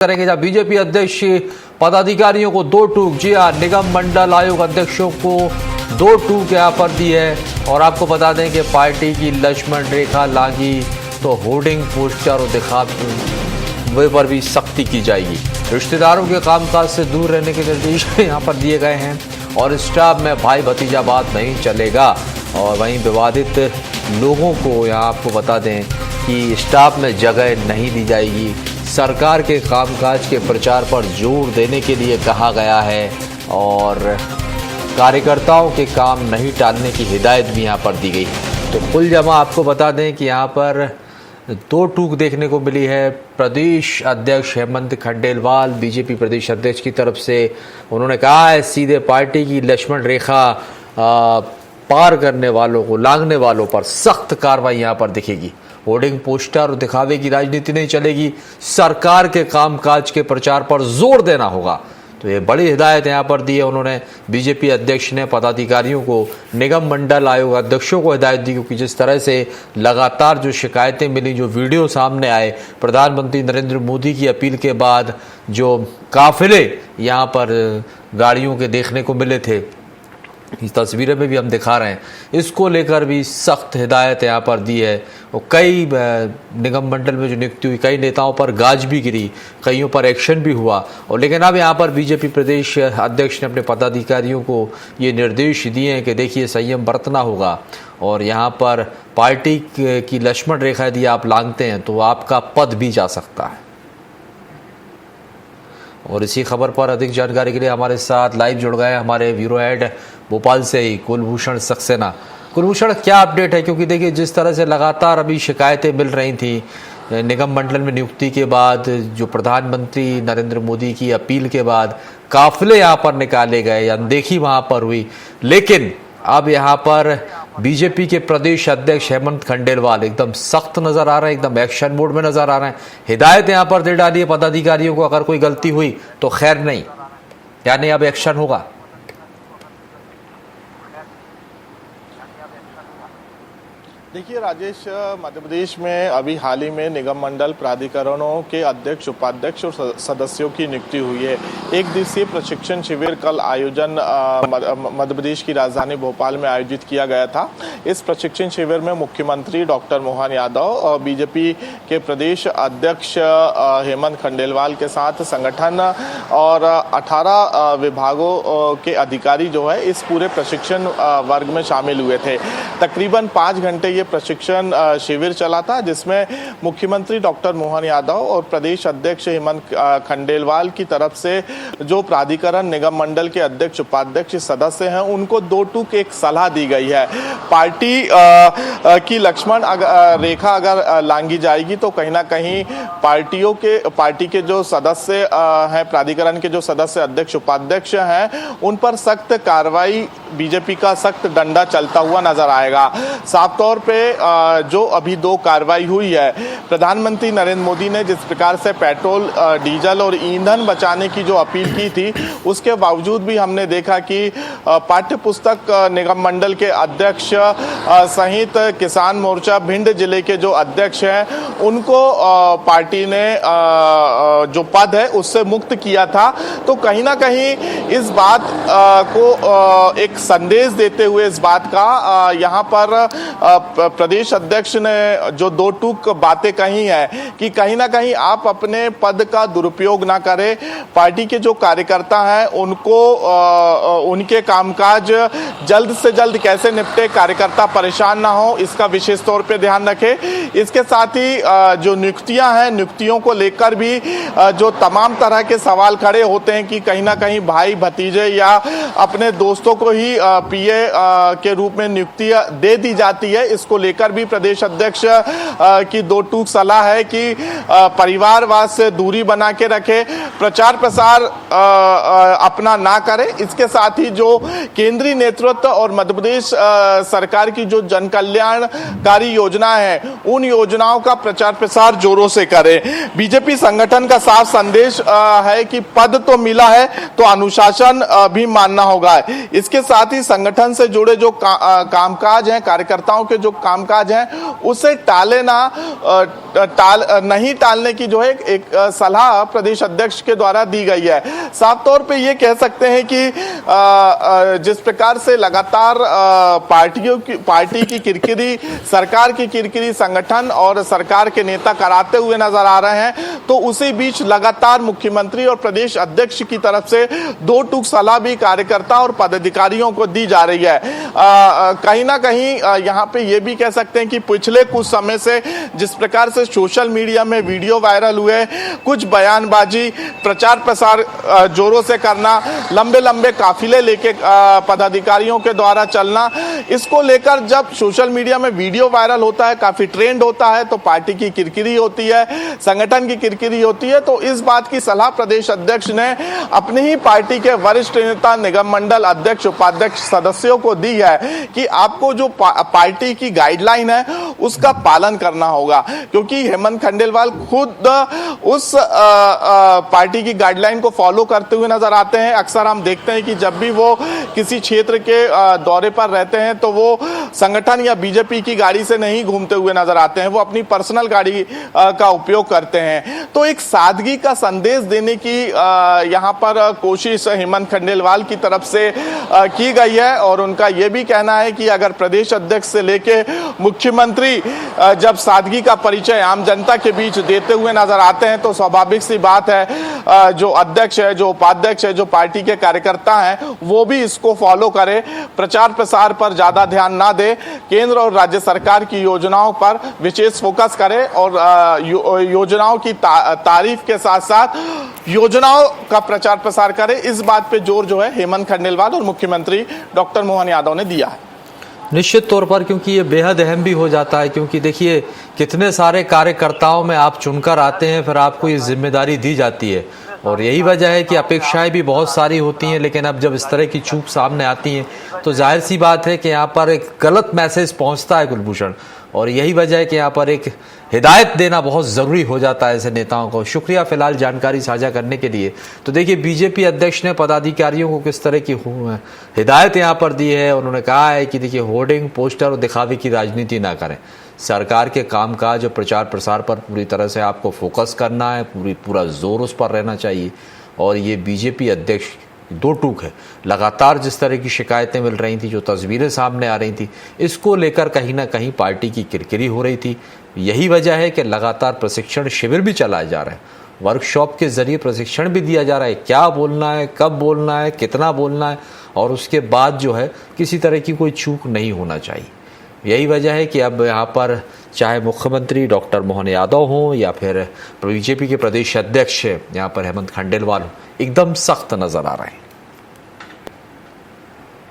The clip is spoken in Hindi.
करेंगे जहां बीजेपी अध्यक्ष पदाधिकारियों को दो टूक। जी हाँ, निगम मंडल आयोग अध्यक्षों को दो टूक यहाँ पर दी है। और आपको बता दें कि पार्टी की लक्ष्मण रेखा लांघी तो होर्डिंग पोस्टर और दिखावे पर भी सख्ती की जाएगी। रिश्तेदारों के कामकाज से दूर रहने के निर्देश यहाँ पर दिए गए हैं और स्टाफ में भाई भतीजावाद नहीं चलेगा। और वहीं विवादित लोगों को यहाँ आपको बता दें कि स्टाफ में जगह नहीं दी जाएगी। सरकार के कामकाज के प्रचार पर जोर देने के लिए कहा गया है और कार्यकर्ताओं के काम नहीं टालने की हिदायत भी यहाँ पर दी गई है। तो कुल जमा आपको बता दें कि यहाँ पर दो टूक देखने को मिली है। प्रदेश अध्यक्ष हेमंत खंडेलवाल बीजेपी प्रदेश अध्यक्ष की तरफ से उन्होंने कहा है सीधे पार्टी की लक्ष्मण रेखा पार करने वालों को, लांघने वालों पर सख्त कार्रवाई यहाँ पर दिखेगी। होर्डिंग पोस्टर और दिखावे की राजनीति नहीं चलेगी। सरकार के कामकाज के प्रचार पर जोर देना होगा। तो ये बड़ी हिदायत यहाँ पर दी है उन्होंने। बीजेपी अध्यक्ष ने पदाधिकारियों को, निगम मंडल आयोग अध्यक्षों को हिदायत दी, क्योंकि जिस तरह से लगातार जो शिकायतें मिली, जो वीडियो सामने आए, प्रधानमंत्री नरेंद्र मोदी की अपील के बाद जो काफिले यहाँ पर गाड़ियों के देखने को मिले थे, इस तस्वीरें में भी हम दिखा रहे हैं, इसको लेकर भी सख्त हिदायत यहाँ पर दी है। और कई निगम मंडल में जो नियुक्ति हुई, कई नेताओं पर गाज भी गिरी, कईयों पर एक्शन भी हुआ। और लेकिन अब यहाँ पर बीजेपी प्रदेश अध्यक्ष ने अपने पदाधिकारियों को ये निर्देश दिए हैं कि देखिए संयम बरतना होगा और यहाँ पर पार्टी की लक्ष्मण रेखा यदि आप लांघते हैं तो आपका पद भी जा सकता है। और इसी खबर पर अधिक जानकारी के लिए हमारे साथ लाइव जुड़ गए हमारे ब्यूरो हेड भोपाल से ही कुलभूषण सक्सेना। कुलभूषण, क्या अपडेट है? क्योंकि देखिए जिस तरह से लगातार अभी शिकायतें मिल रही थी निगम मंडल में नियुक्ति के बाद, जो प्रधानमंत्री नरेंद्र मोदी की अपील के बाद काफिले यहाँ पर निकाले गए, अनदेखी वहाँ पर हुई, लेकिन अब यहाँ पर बीजेपी के प्रदेश अध्यक्ष हेमंत खंडेलवाल एकदम सख्त नजर आ रहे हैं, एकदम एक्शन मोड में नजर आ रहे हैं। हिदायत यहाँ पर दे डाली है पदाधिकारियों को, अगर कोई गलती हुई तो खैर नहीं, यानी अब एक्शन होगा। देखिए राजेश, मध्य प्रदेश में अभी हाल ही में निगम मंडल प्राधिकरणों के अध्यक्ष, उपाध्यक्ष और सदस्यों की नियुक्ति हुई है। एक दिवसीय प्रशिक्षण शिविर कल आयोजन मध्य प्रदेश की राजधानी भोपाल में आयोजित किया गया था। इस प्रशिक्षण शिविर में मुख्यमंत्री डॉक्टर मोहन यादव और बीजेपी के प्रदेश अध्यक्ष हेमंत खंडेलवाल के साथ संगठन और 18 विभागों के अधिकारी जो है इस पूरे प्रशिक्षण वर्ग में शामिल हुए थे। तकरीबन 5 घंटे प्रशिक्षण शिविर चला था, जिसमें मुख्यमंत्री डॉक्टर मोहन यादव और प्रदेश अध्यक्ष हेमंत खंडेलवाल की तरफ से जो प्राधिकरण निगम मंडल के अध्यक्ष, उपाध्यक्ष, सदस्य हैं, उनको दो टूक एक सलाह दी गई है। पार्टी की लक्ष्मण रेखा अगर लांघी जाएगी तो कहीं ना कहीं पार्टी के जो सदस्य हैं, प्राधिकरण के जो सदस्य, अध्यक्ष, उपाध्यक्ष हैं, उन पर सख्त कार्रवाई, बीजेपी का सख्त डंडा चलता हुआ नजर आएगा। साफ तौर पे जो अभी 2 कार्रवाई हुई है, प्रधानमंत्री नरेंद्र मोदी ने जिस प्रकार से पेट्रोल, डीजल और ईंधन बचाने की जो अपील की थी, उसके बावजूद भी हमने देखा कि पाठ्य पुस्तक निगम मंडल के अध्यक्ष सहित किसान मोर्चा भिंड जिले के जो अध्यक्ष हैं, उनको पार्टी ने जो पद है उससे मुक्त किया था। तो कहीं ना कहीं इस बात को एक संदेश देते हुए इस बात का यहाँ पर प्रदेश अध्यक्ष ने जो दो टूक बातें कही है कि कहीं ना कहीं आप अपने पद का दुरुपयोग ना करें, पार्टी के जो कार्यकर्ता हैं उनको उनके कामकाज जल्द से जल्द कैसे निपटे, कार्यकर्ता परेशान ना हो, इसका विशेष तौर पे ध्यान रखें। इसके साथ ही जो नियुक्तियां हैं, नियुक्तियों को लेकर भी जो तमाम तरह के सवाल खड़े होते हैं कि कहीं ना कहीं भाई भतीजे या अपने दोस्तों को ही पीए के रूप में नियुक्तियां दे दी जाती है, इसको लेकर भी प्रदेश अध्यक्ष की दो टूक सलाह है कि परिवारवाद से दूरी बना के रखे, प्रचार प्रसार अपना ना करे। इसके साथ ही जो केंद्रीय नेतृत्व और मध्य प्रदेश सरकार की जो जन कल्याणकारी योजना है, उन योजनाओं का प्रचार प्रसार जोरों से करे। बीजेपी संगठन का साफ संदेश है कि पद तो मिला है तो अनुशासन भी मानना होगा। इसके साथ ही संगठन से जुड़े जो कामकाज हैं, कार्यकर्ताओं के जो कामकाज है उसे नहीं टालने की जो है एक सलाह प्रदेश अध्यक्ष के द्वारा दी गई है। साफ तौर पे ये कह सकते हैं कि जिस प्रकार से लगातार पार्टी की किरकिरी, सरकार की किरकिरी संगठन और सरकार के नेता कराते हुए नजर आ रहे हैं, तो उसी बीच लगातार मुख्यमंत्री और प्रदेश अध्यक्ष की तरफ से दो टूक सलाह भी कार्यकर्ता और पदाधिकारियों को दी जा रही है। कहीं ना कहीं यहाँ पे ये भी कह सकते हैं कि पिछले कुछ समय से जिस प्रकार से सोशल मीडिया में वीडियो वायरल हुए, कुछ बयानबाजी, प्रचार प्रसार जोरों से करना, लंबे लंबे काफिले लेके पदाधिकारियों के द्वारा चलना, इसको लेकर जब सोशल मीडिया में वीडियो वायरल होता है, काफी ट्रेंड होता है, तो पार्टी की किरकिरी होती है, संगठन की किरकिरी होती है। तो इस बात की सलाह प्रदेश अध्यक्ष ने अपनी ही पार्टी के वरिष्ठ नेता, निगम मंडल अध्यक्ष, उपाध्यक्ष सदस्यों को दी है कि आपको जो पार्टी की गाइडलाइन है उसका पालन करना होगा, क्योंकि हेमंत खंडेलवाल खुद उस पार्टी की गाइडलाइन को फॉलो करते हुए नजर आते हैं। अक्सर हम देखते हैं कि जब भी वो किसी क्षेत्र के दौरे पर रहते हैं तो वो संगठन या बीजेपी की गाड़ी से नहीं घूमते हुए नजर आते हैं, वो अपनी पर्सनल गाड़ी का उपयोग करते हैं। तो एक सादगी का संदेश देने की यहाँ पर कोशिश हेमंत खंडेलवाल की तरफ से की गई है, और उनका यह भी कहना है कि अगर प्रदेश अध्यक्ष से लेके मुख्यमंत्री जब सादगी का परिचय आम जनता के बीच देते हुए नजर आते हैं, तो स्वाभाविक सी बात है जो अध्यक्ष है, जो उपाध्यक्ष है, जो पार्टी के कार्यकर्ता हैं, वो भी इसको फॉलो करे, प्रचार प्रसार पर ज्यादा ध्यान ना दे, केंद्र और राज्य सरकार की योजनाओं पर विशेष फोकस करे और योजनाओं की तारीफ के साथ साथ योजनाओं का प्रचार प्रसार करे। इस बात पे जोर जो है हेमंत खंडेलवाल और मुख्यमंत्री डॉक्टर मोहन यादव ने दिया है। निश्चित तौर पर, क्योंकि ये बेहद अहम भी हो जाता है, क्योंकि देखिए कितने सारे कार्यकर्ताओं में आप चुनकर आते हैं, फिर आपको ये जिम्मेदारी दी जाती है, और यही वजह है कि अपेक्षाएं भी बहुत सारी होती हैं, लेकिन अब जब इस तरह की चूक सामने आती हैं तो जाहिर सी बात है कि यहाँ पर एक गलत मैसेज पहुँचता है कुलभूषण, और यही वजह है कि यहाँ पर एक हिदायत देना बहुत ज़रूरी हो जाता है ऐसे नेताओं को। शुक्रिया फिलहाल जानकारी साझा करने के लिए। तो देखिए बीजेपी अध्यक्ष ने पदाधिकारियों को किस तरह की हिदायत यहाँ पर दी है। उन्होंने कहा है कि देखिए होर्डिंग, पोस्टर और दिखावे की राजनीति ना करें, सरकार के कामकाज और प्रचार प्रसार पर पूरी तरह से आपको फोकस करना है, पूरा जोर उस पर रहना चाहिए। और ये बीजेपी अध्यक्ष दो टूक है, लगातार जिस तरह की शिकायतें मिल रही थी, जो तस्वीरें सामने आ रही थी, इसको लेकर कहीं ना कहीं पार्टी की किरकिरी हो रही थी। यही वजह है कि लगातार प्रशिक्षण शिविर भी चलाए जा रहे हैं, वर्कशॉप के जरिए प्रशिक्षण भी दिया जा रहा है, क्या बोलना है, कब बोलना है, कितना बोलना है, और उसके बाद जो है किसी तरह की कोई चूक नहीं होना चाहिए। यही वजह है कि अब यहाँ पर चाहे मुख्यमंत्री डॉक्टर मोहन यादव हों या फिर बीजेपी के प्रदेश अध्यक्ष यहाँ पर हेमंत खंडेलवाल एकदम सख्त नजर आ रहे हैं।